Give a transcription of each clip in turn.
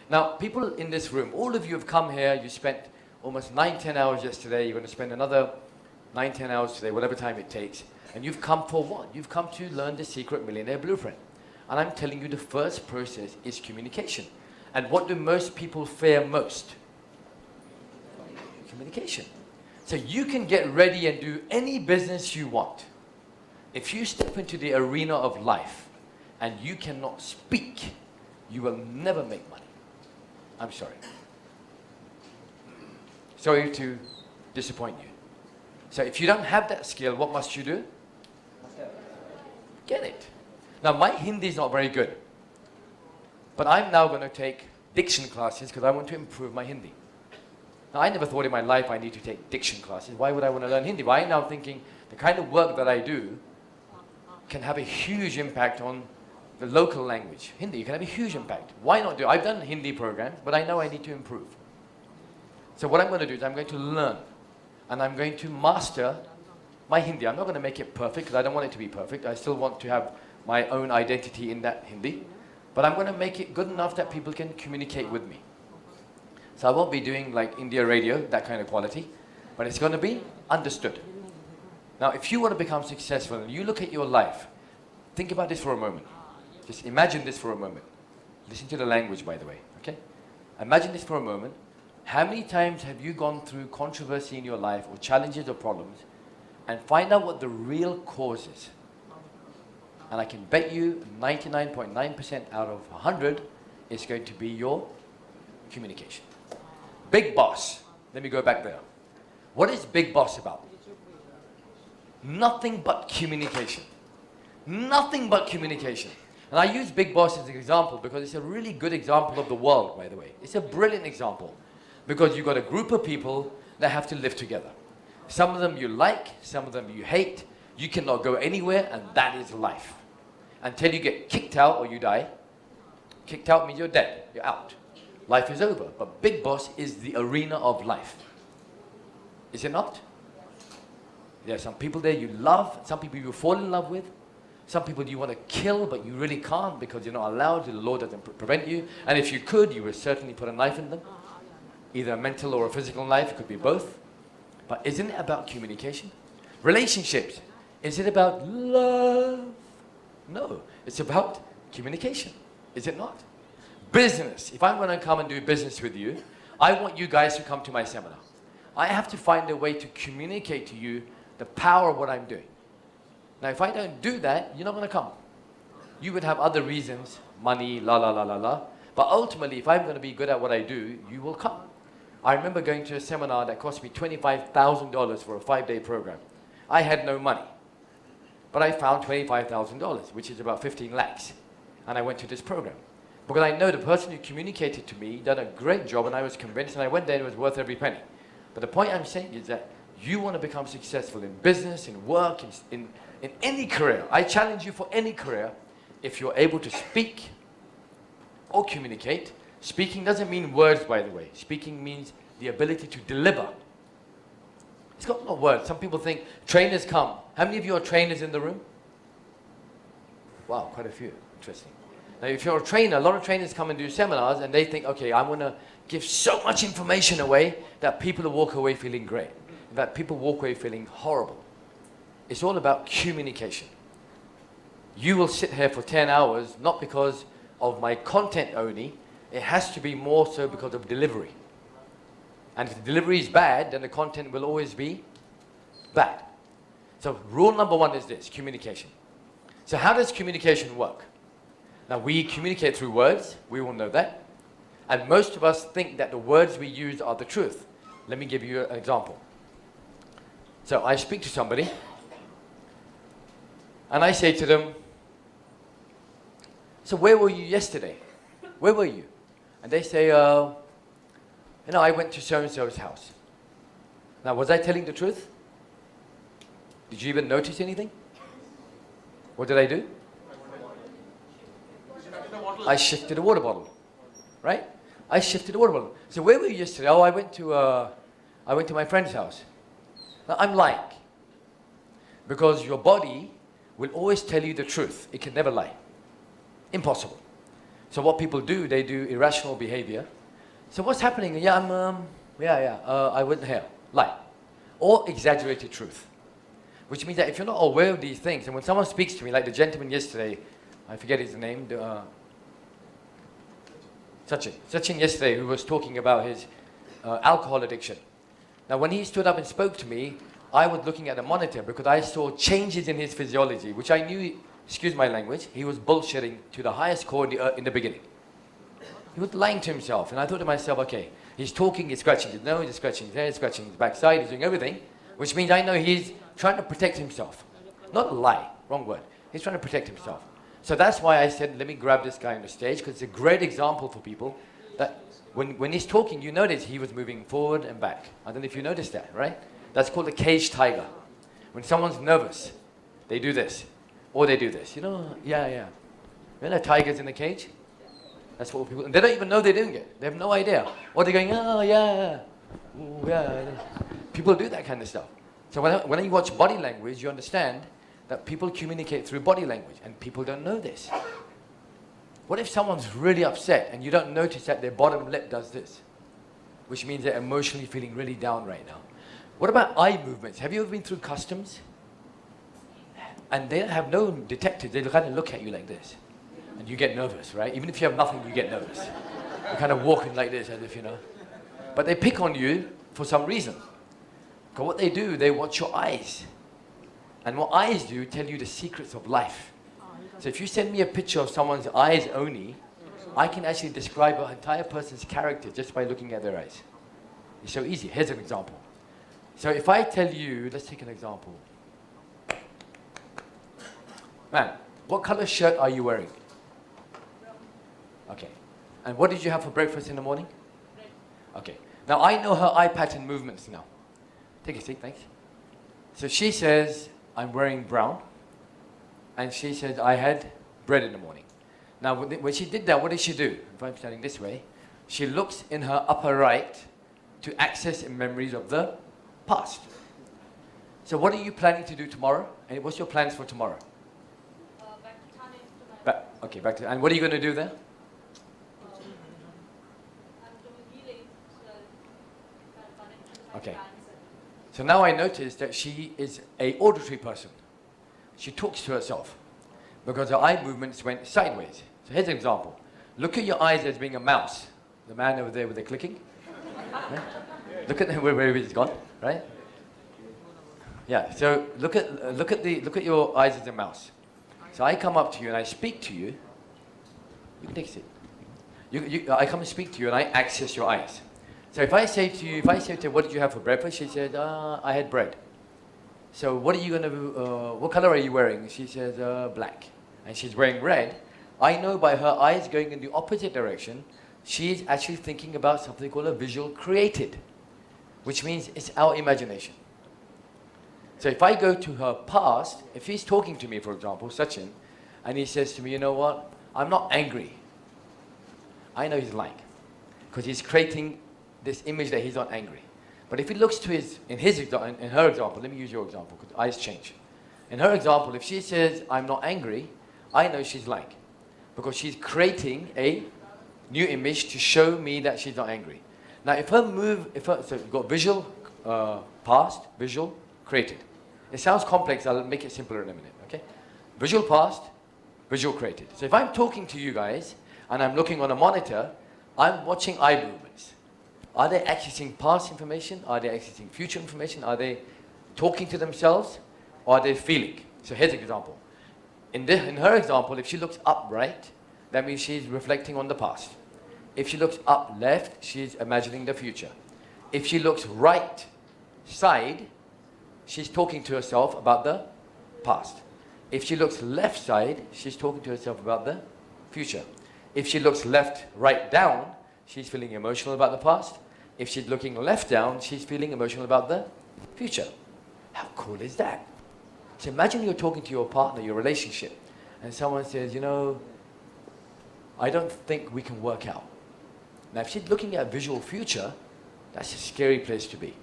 Now, people in this room, all of you have come here, you spent almost 9-10 hours yesterday, you're going to spend another 9-10 hours today, whatever time it takes, and you've come for what? You've come to learn the secret millionaire blueprint. And I'm telling you the first process is communication. And what do most people fear most? Communication. So you can get ready and do any business you want. If you step into the arena of life and you cannot speak, you will never make money. I'm sorry. Sorry to disappoint you. So if you don't have that skill, what must you do? Get it. Now my Hindi is not very good, but I'm now going to take diction classes because I want to improve my Hindi. Now I never thought in my life I need to take diction classes. Why would I want to learn Hindi? But I'm now thinking the kind of work that I do can have a huge impact on the local language. Hindi, you can have a huge impact. Why not do? I've done Hindi programs, but I know I need to improve. So what I'm going to do is I'm going to learn, and I'm going to master my Hindi. I'm not going to make it perfect, because I don't want it to be perfect. I still want to have my own identity in that Hindi. But I'm going to make it good enough that people can communicate with me. So I won't be doing like India radio, that kind of quality, but it's going to be understood. Now, if you want to become successful, and you look at your life, think about this for a moment. Just imagine this for a moment. Listen to the language, by the way, okay? Imagine this for a moment. How many times have you gone through controversy in your life, or challenges or problems, and find out what the real cause is? And I can bet you 99.9% out of 100 is going to be your communication. Big Boss. Let me go back there. What is Big Boss about? Nothing but communication. Nothing but communication. And I use Big Boss as an example because it's a really good example of the world, by the way. It's a brilliant example because you've got a group of people that have to live together. Some of them you like, some of them you hate. You cannot go anywhere, and that is life. Until you get kicked out or you die. Kicked out means you're dead, you're out. Life is over. But Big Boss is the arena of life. Is it not? There are some people there you love, some people you fall in love with, some people you want to kill, but you really can't because you're not allowed to. The law doesn't prevent you. And if you could, you would certainly put a knife in them. Either a mental or a physical knife, it could be both. But isn't it about communication? Relationships, is it about love? No, it's about communication. Is it not? Business, if I'm going to come and do business with you, I want you guys to come to my seminar. I have to find a way to communicate to you the power of what I'm doing. Now, if I don't do that, you're not going to come. You would have other reasons, money, la la la la la. But ultimately, if I'm going to be good at what I do, you will come. I remember going to a seminar that cost me $25,000 for a 5-day program. I had no money. But I found $25,000, which is about 15 lakhs. And I went to this program. Because I know the person who communicated to me done a great job, and I was convinced, and I went there and it was worth every penny. But the point I'm saying is that you want to become successful in business, in work, in any career. I challenge you for any career. If you're able to speak or communicate, speaking doesn't mean words, by the way. Speaking means the ability to deliver. It's got no words. Some people think trainers come. How many of you are trainers in the room? Wow, quite a few. Interesting. Now, if you're a trainer, a lot of trainers come and do seminars, and they think, okay, I'm going to give so much information away that people will walk away feeling great. In fact, people walk away feeling horrible. It's all about communication. You will sit here for 10 hours, not because of my content only. It has to be more so because of delivery. And if the delivery is bad, then the content will always be bad. So rule number 1 is this, communication. So how does communication work? Now, we communicate through words. We all know that. And most of us think that the words we use are the truth. Let me give you an example. So I speak to somebody, and I say to them, so where were you yesterday? Where were you? And they say, I went to so-and-so's house. Now, was I telling the truth? Did you even notice anything? What did I do? I shifted a water bottle, right? I shifted a water bottle. So where were you yesterday? Oh, I went to my friend's house. Now, I'm lying. Because your body will always tell you the truth. It can never lie. Impossible. So what people do, they do irrational behavior. So what's happening? Yeah, I wasn't here. Lie. Or exaggerated truth. Which means that if you're not aware of these things, and when someone speaks to me, like the gentleman yesterday, I forget his name, Sachin yesterday, who was talking about his alcohol addiction. Now when he stood up and spoke to me, I was looking at the monitor because I saw changes in his physiology, which I knew, excuse my language, he was bullshitting to the highest core in the beginning. He was lying to himself, and I thought to myself, okay, he's talking, he's scratching his nose, he's scratching his hair, he's scratching his backside, he's doing everything, which means I know he's trying to protect himself. Not lie, wrong word. He's trying to protect himself. So that's why I said, let me grab this guy on the stage, because it's a great example for people that when he's talking, you notice he was moving forward and back. I don't know if you noticed that, right? That's called a caged tiger. When someone's nervous, they do this, or they do this. You know, yeah. You know tigers in the cage? That's what people, and they don't even know they're doing it. They have no idea. Or they're going, oh, yeah. Ooh, yeah. People do that kind of stuff. So when you watch body language, you understand that people communicate through body language, and people don't know this. What if someone's really upset and you don't notice that their bottom lip does this? Which means they're emotionally feeling really down right now. What about eye movements? Have you ever been through customs? And they have no detectors. They kind of look at you like this. And you get nervous, right? Even if you have nothing, you get nervous. You're kind of walking like this as if, you know. But they pick on you for some reason. Because what they do, they watch your eyes. And what eyes do tell you the secrets of life. So if you send me a picture of someone's eyes only, I can actually describe an entire person's character just by looking at their eyes. It's so easy. Here's an example. So if I tell you, let's take an example. Man, what color shirt are you wearing? Okay. And what did you have for breakfast in the morning? Okay. Now I know her eye pattern movements now. Take a seat, thanks. So she says, I'm wearing brown. And she said, I had bread in the morning. Now, when she did that, what did she do? If I'm standing this way, she looks in her upper right to access memories of the past. So what are you planning to do tomorrow? And what's your plans for tomorrow? Back to Thane. Okay, back to, and what are you going to do there? I'm doing healing, so kind of connecting my Okay. plans. So now I notice that she is an auditory person. She talks to herself because her eye movements went sideways. So here's an example. Look at your eyes as being a mouse. The man over there with the clicking. Right? Look at where he's gone, right? Yeah. So look at your eyes as a mouse. So I come up to you and I speak to you. You can take a seat. I come and speak to you and I access your eyes. So if I say to you, what did you have for breakfast? She said, I had bread. So what are you going to do? What color are you wearing? She says, black. And she's wearing red. I know by her eyes going in the opposite direction, she's actually thinking about something called a visual created, which means it's our imagination. So if I go to her past, if he's talking to me, for example, Sachin, and he says to me, you know what, I'm not angry. I know he's lying, because he's creating this image that he's not angry. But if he looks to in her example, let me use your example, because eyes change. In her example, if she says, I'm not angry, I know she's lying. Because she's creating a new image to show me that she's not angry. Now, so you've got visual, past, visual, created. It sounds complex, I'll make it simpler in a minute, okay? Visual past, visual created. So if I'm talking to you guys, and I'm looking on a monitor, I'm watching eye movements. Are they accessing past information? Are they accessing future information? Are they talking to themselves? Or are they feeling? So here's an example. In her example, if she looks upright, that means she's reflecting on the past. If she looks up left, she's imagining the future. If she looks right side, she's talking to herself about the past. If she looks left side, she's talking to herself about the future. If she looks right down, she's feeling emotional about the past. If she's looking left down, she's feeling emotional about the future. How cool is that? So imagine you're talking to your partner, your relationship, and someone says, you know, I don't think we can work out. Now, if she's looking at a visual future, that's a scary place to be.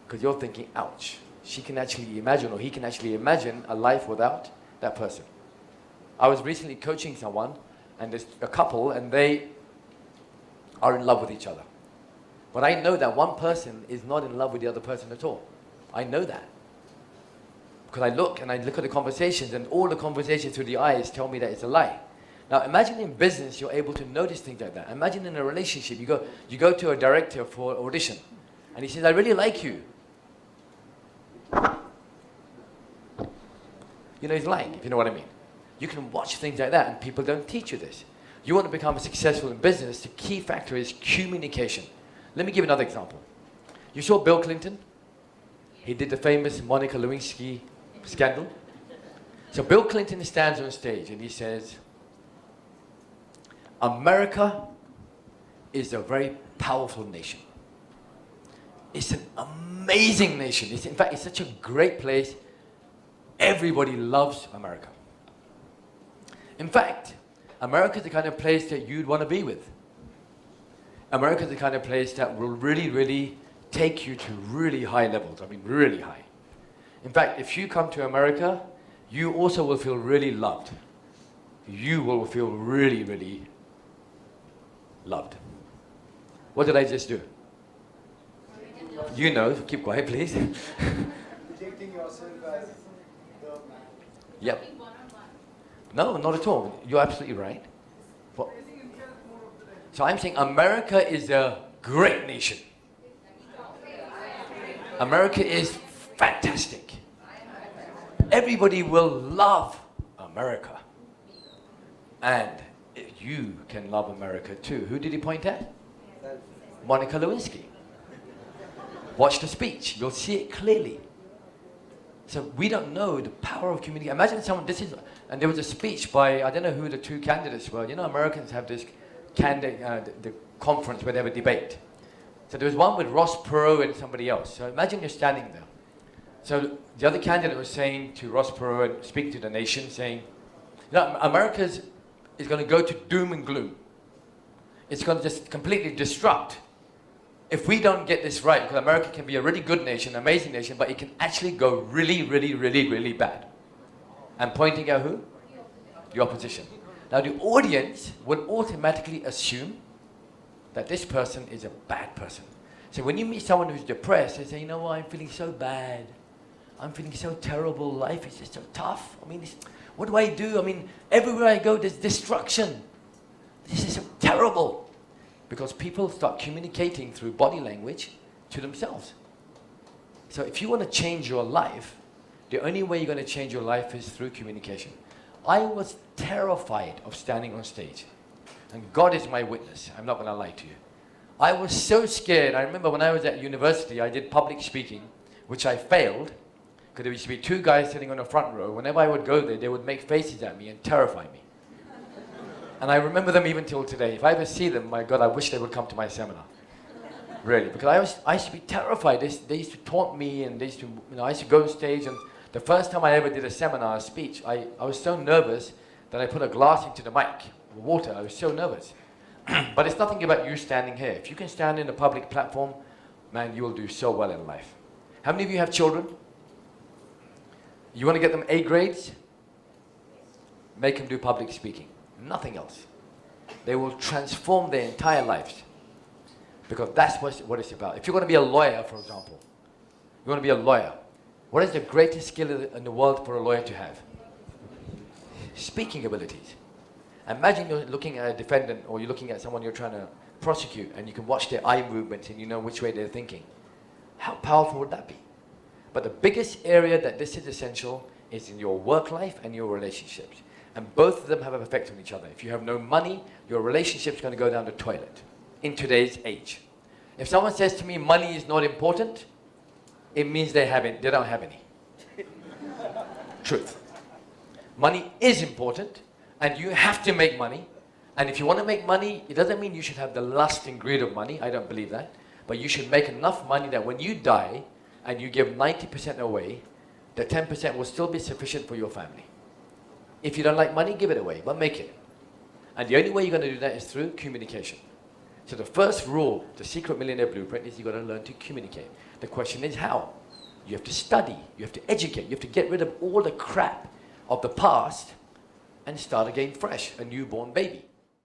Because you're thinking, ouch. She can actually imagine, or he can actually imagine a life without that person. I was recently coaching someone, and there's a couple, and they are in love with each other. But I know that one person is not in love with the other person at all. I know that. Because I look at the conversations, and all the conversations through the eyes tell me that it's a lie. Now imagine in business you're able to notice things like that. Imagine in a relationship, you go to a director for audition, and he says, I really like you. You know, he's lying, if you know what I mean. You can watch things like that, and people don't teach you this. You want to become successful in business, the key factor is communication. Let me give another example. You saw Bill Clinton? He did the famous Monica Lewinsky scandal. So Bill Clinton stands on stage and he says, America is a very powerful nation. It's an amazing nation. In fact, it's such a great place. Everybody loves America. In fact, America is the kind of place that you'd want to be with. America is the kind of place that will really, really take you to really high levels. I mean, really high. In fact, if you come to America, you also will feel really loved. You will feel really, really loved. What did I just do? You know, keep quiet, please. Rejecting yourself as the man. Yep. No, not at all. You're absolutely right. But, so I'm saying America is a great nation. America is fantastic. Everybody will love America. And you can love America too. Who did he point at? Monica Lewinsky. Watch the speech. You'll see it clearly. So we don't know the power of communication. Imagine someone, and there was a speech by, I don't know who the two candidates were. You know, Americans have this the conference where they have a debate. So there was one with Ross Perot and somebody else. So imagine you're standing there. So the other candidate was saying to Ross Perot and speaking to the nation, saying, you know, America is going to go to doom and gloom. It's going to just completely destruct. If we don't get this right, because America can be a really good nation, amazing nation, but it can actually go really, really, really, really bad. And pointing at who? The opposition. Now the audience would automatically assume that this person is a bad person. So when you meet someone who's depressed, they say, you know what, I'm feeling so bad. I'm feeling so terrible. Life is just so tough. I mean, what do I do? I mean, everywhere I go, there's destruction. This is so terrible. Because people start communicating through body language to themselves. So if you want to change your life, the only way you're going to change your life is through communication. I was terrified of standing on stage. And God is my witness. I'm not going to lie to you. I was so scared. I remember when I was at university, I did public speaking, which I failed, because there used to be two guys sitting on the front row. Whenever I would go there, they would make faces at me and terrify me. And I remember them even till today. If I ever see them, my God, I wish they would come to my seminar. Really, because I used to be terrified. They used to taunt me, and they used to, I used to go on stage, and the first time I ever did a seminar, a speech, I was so nervous that I put a glass into the mic, water. I was so nervous. But it's nothing about you standing here. If you can stand in a public platform, man, you will do so well in life. How many of you have children? You want to get them A grades? Make them do public speaking. Nothing else. They will transform their entire lives. Because that's what it's about. If you're going to be a lawyer, for example, you want to be a lawyer. What is the greatest skill in the world for a lawyer to have? Speaking abilities. Imagine you're looking at a defendant, or you're looking at someone you're trying to prosecute, and you can watch their eye movements and you know which way they're thinking. How powerful would that be? But the biggest area that this is essential is in your work life and your relationships. And both of them have an effect on each other. If you have no money, your relationship's going to go down the toilet in today's age. If someone says to me, money is not important, it means they don't have any. Truth. Money is important, and you have to make money. And if you want to make money, it doesn't mean you should have the lust and greed of money. I don't believe that. But you should make enough money that when you die and you give 90% away, the 10% will still be sufficient for your family. If you don't like money, give it away, but make it. And the only way you're going to do that is through communication. So the first rule, the secret millionaire blueprint, is you've got to learn to communicate. The question is how? You have to study, you have to educate, you have to get rid of all the crap of the past and start again fresh, a newborn baby.